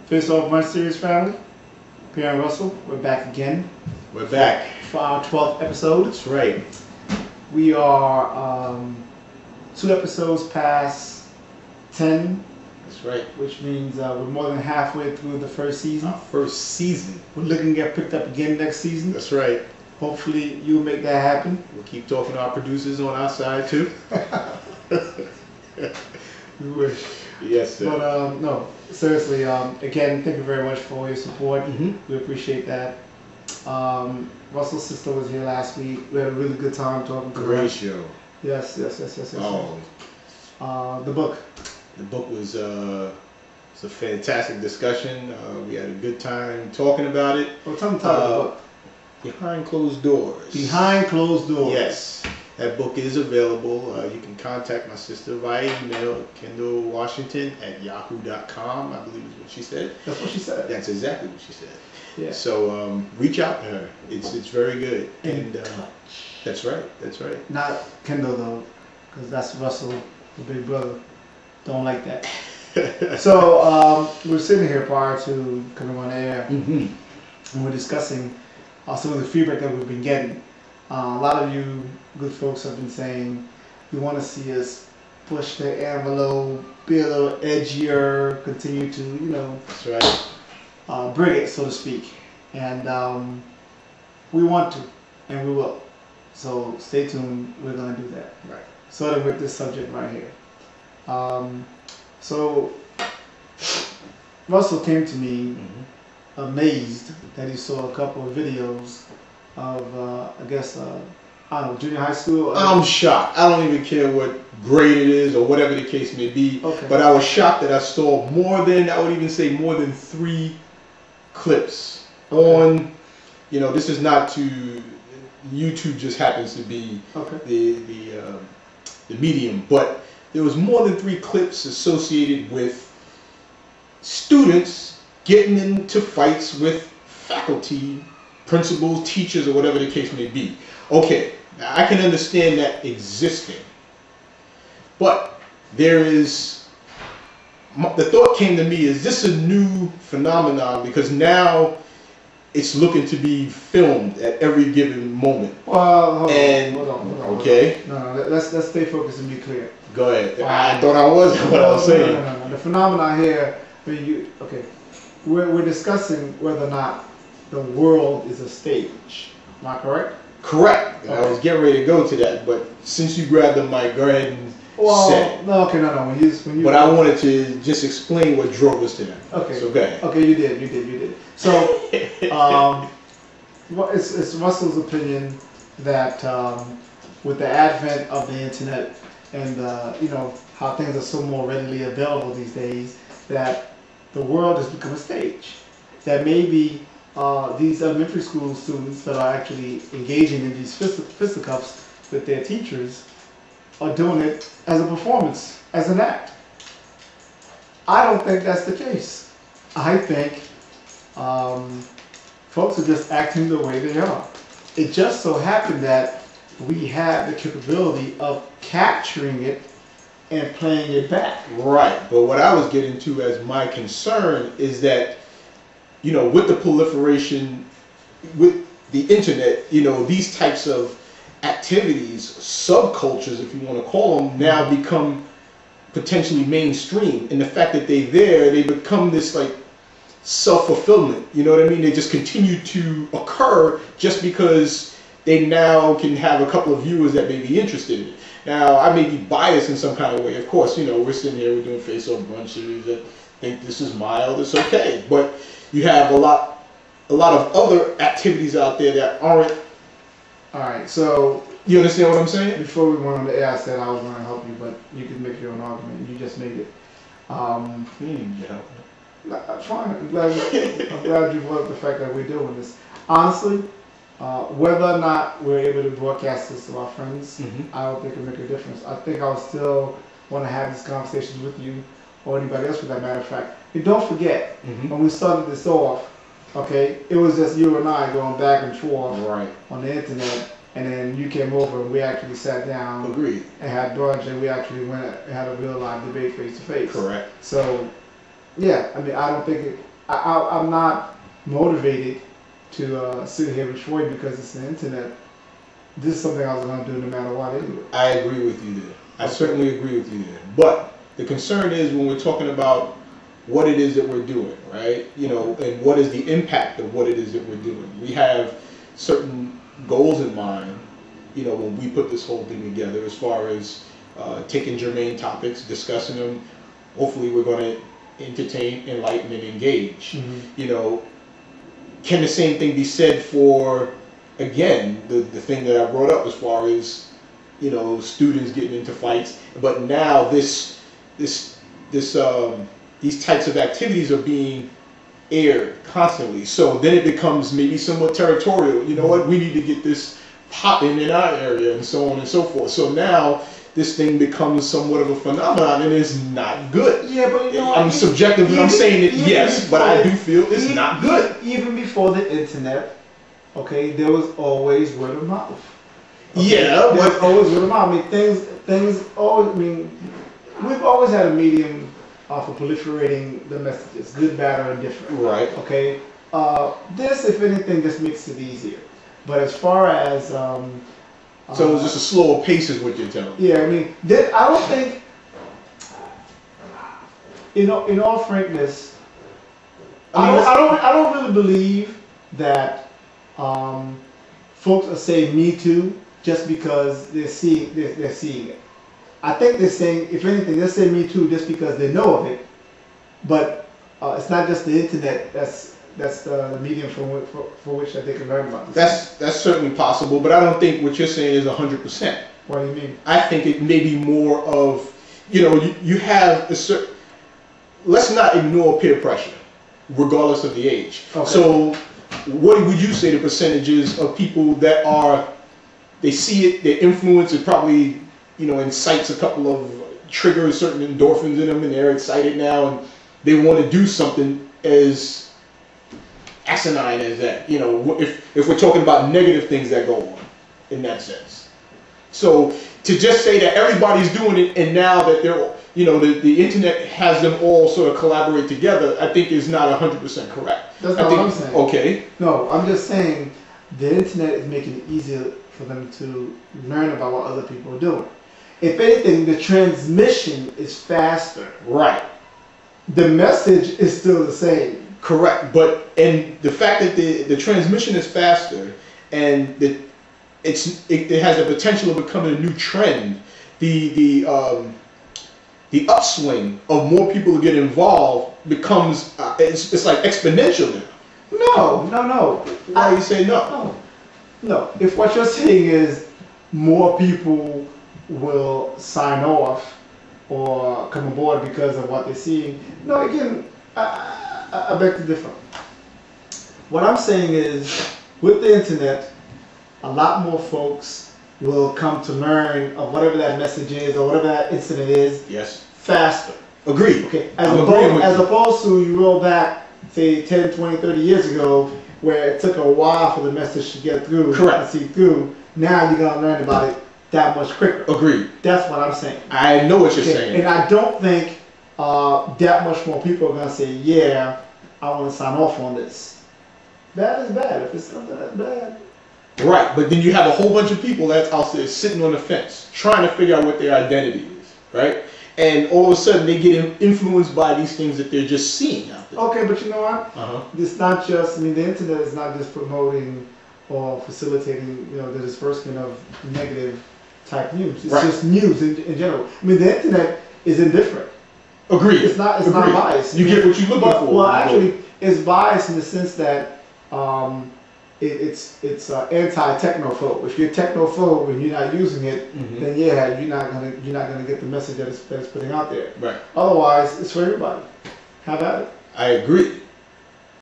Face Off Brunch series family, Pierre and Russell, we're back again. We're back for our 12th episode. That's right. We are 2 episodes past 10. That's right. Which means we're more than halfway through the first season. Our first season. We're looking to get picked up again next season. That's right. Hopefully you'll make that happen. We'll keep talking to our producers on our side too. We wish. Yes, sir. But no, seriously, again, thank you very much for all your support. Mm-hmm. We appreciate that. Russell's sister was here last week. We had a really good time talking to her. Great show. Yes. Oh. The book. The book was it's a fantastic discussion. We had a good time talking about it. Well, tell me about the book. Behind Closed Doors. Behind Closed Doors. Yes. That book is available. You can contact my sister via email, kendallwashington@yahoo.com, I believe is what she said. That's what she said. That's exactly what she said. Yeah. So reach out to her. It's very good. And that's right. That's right. Not Kendall though, because that's Russell, the big brother. Don't like that. So we're sitting here prior to coming on air, mm-hmm. and we're discussing some of the feedback that we've been getting. A lot of you good folks have been saying you want to see us push the envelope, be a little edgier, continue to, That's right. Bring it, so to speak. And we want to, and we will. So stay tuned. We're going to do that. Right. Starting with this subject right here. So Russell came to me amazed that he saw a couple of videos of, I don't know, junior high school. I'm shocked. I don't even care what grade it is or whatever the case may be. Okay. But I was shocked that I saw I would even say more than 3 clips on, this is not to, YouTube just happens to be the medium, but there was more than 3 clips associated with students getting into fights with faculty, principals, teachers, or whatever the case may be. Okay, now I can understand that existing, but there is, the thought came to me, is this a new phenomenon? Because now it's looking to be filmed at every given moment. Well, hold on. Okay. No, let's stay focused and be clear. Go ahead. I thought I was what I was saying. No. The phenomenon here, we're discussing whether or not the world is a stage. Am I correct? Correct. Okay. I was getting ready to go to that, but since you grabbed the mic, go ahead and say. No. But I wanted to just explain what drove us to that. Okay. So go ahead. Okay, you did. So, it's Russell's opinion that with the advent of the internet and how things are so more readily available these days, that the world has become a stage. That maybe these elementary school students that are actually engaging in these fisticuffs with their teachers are doing it as a performance, as an act. I don't think that's the case. I think folks are just acting the way they are. It just so happened that we have the capability of capturing it and playing it back. Right, but what I was getting to as my concern is that, with the proliferation, with the internet, these types of activities, subcultures, if you want to call them, now become potentially mainstream. And the fact that they become this like self-fulfillment. You know what I mean? They just continue to occur just because they now can have a couple of viewers that may be interested in it. Now, I may be biased in some kind of way. Of course, we're sitting here, we're doing Face Off Brunch series that think this is mild, it's okay. But you have a lot of other activities out there that aren't. All right, so you understand what I'm saying? Before we went on the air, I said I was going to help you, but you can make your own argument. You just made it. I'm trying. I'm glad you brought up the fact that we're doing this. Honestly, whether or not we're able to broadcast this to our friends, I don't think it'll make a difference. I think I'll still want to have these conversations with you or anybody else for that matter of fact. And don't forget, when we started this off, okay, it was just you and I going back and forth on the internet, and then you came over and we actually sat down and had brunch, and we actually went and had a real live debate face to face. Correct. So, yeah, I mean, I don't think I'm not motivated to sit here with Troy because it's the internet. This is something I was going to do no matter what anyway. I agree with you there. I certainly agree with you there. But the concern is when we're talking about what it is that we're doing, right? You know, and what is the impact of what it is that we're doing. We have certain goals in mind, you know, when we put this whole thing together, as far as taking germane topics, discussing them. Hopefully we're going to entertain, enlighten, and engage. Mm-hmm. You know, can the same thing be said for, again, the thing that I brought up as far as, you know, students getting into fights, but now these types of activities are being aired constantly. So then it becomes maybe somewhat territorial. You know what? We need to get this popping in our area, and so on and so forth. So now this thing becomes somewhat of a phenomenon, and it's not good. Yeah, but you know, I'm subjective, but I'm saying it, yes, but I do feel it's not good. Even before the internet, okay, there was always word of mouth. Okay? Yeah, there's but always word of mouth. I mean, things always. I mean, we've always had a medium for proliferating the messages, good, bad, or indifferent. right. Okay. This, if anything, just makes it easier. But as far as So it's just a slower pace, is what you're telling me. yeah, I mean, I don't think, in all frankness, I don't really believe that folks are saying "Me Too" just because they're seeing it. I think they're saying, if anything, they're saying "Me Too" just because they know of it. But it's not just the internet that's the medium for which that they can learn about this. That's certainly possible, but I don't think what you're saying is 100%. What do you mean? I think it may be more of, you know, you have a certain. Let's not ignore peer pressure, regardless of the age. Okay. So, what would you say the percentages of people that they see it, their influence, it probably, you know, incites a couple of triggers, certain endorphins in them, and they're excited now, and they want to do something as asinine as that, you know, if we're talking about negative things that go on in that sense. So to just say that everybody's doing it, and now that they're, you know, the internet has them all sort of collaborate together, I think is not 100% correct. That's not what I'm saying. Okay. No, I'm just saying the internet is making it easier for them to learn about what other people are doing. If anything, the transmission is faster. Right. The message is still the same. Correct, and the fact that the transmission is faster, and that it has a potential of becoming a new trend. The upswing of more people to get involved becomes it's like exponential now. No. Why you say no? No. If what you're saying is more people will sign off or come aboard because of what they're seeing, no, again, I beg to differ. What I'm saying is, with the internet, a lot more folks will come to learn of whatever that message is or whatever that incident is. Yes. Faster. Agreed. Okay. As opposed to you roll back, say 10, 20, 30 years ago, where it took a while for the message to get through. Correct. And see through. Now you're gonna learn about it that much quicker. Agreed. That's what I'm saying. I know what you're saying. And I don't think that much more people are going to say, yeah, I want to sign off on this. Bad is bad. If it's something that's bad. Right, but then you have a whole bunch of people that's out there sitting on the fence, trying to figure out what their identity is, right? And all of a sudden they get influenced by these things that they're just seeing out there. Okay, but you know what? It's not just, the internet is not just promoting or facilitating, the disbursement of negative type news. It's just news in general. The internet is indifferent. Agreed. It's not biased. You get what you're looking for. Well, actually, it's biased in the sense that it's anti-technophobe. If you're technophobe and you're not using it, then yeah, you're not gonna get the message that it's putting out there. Right. Otherwise, it's for everybody. Have at it. I agree.